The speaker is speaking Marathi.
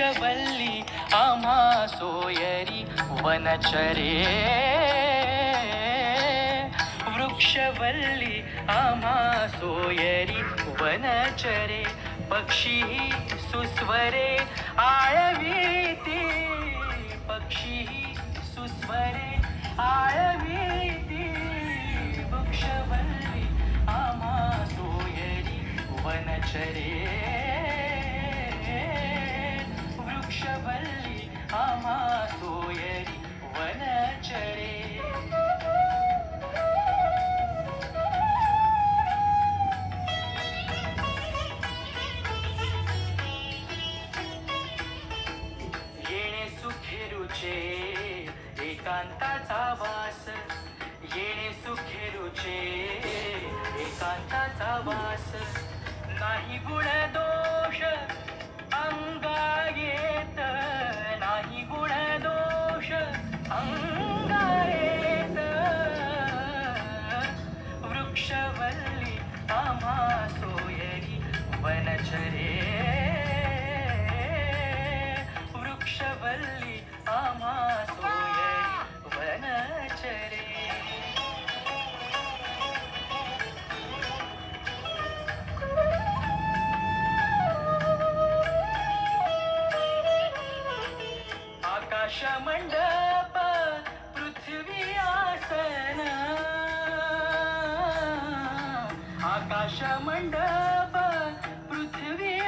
वृक्षवल्ली आम्हा सोयरी वनचरे वृक्षवल्ली आम्हा सोयरी वनचरे पक्षी सुस्वरे आळवीती पक्षी सुस्वरे आळवीती वृक्षवल्ली आम्हा सोयरी वनचरे वृक्षवल्ली आम्हा सोयरी वनचरे येणे सुखेरुचे एकांताचा वास येणे सुखेरुचे एकांताचा वास नाही गुण दोष अंगा येत नाही गुण दोष अंगा येत वृक्षवल्ली आम्हा सोयरी वनचरे वृक्षवल्ली आम्हा सोयरी वनचरे आकाश मंडप पृथ्वी आसन आकाश मंडप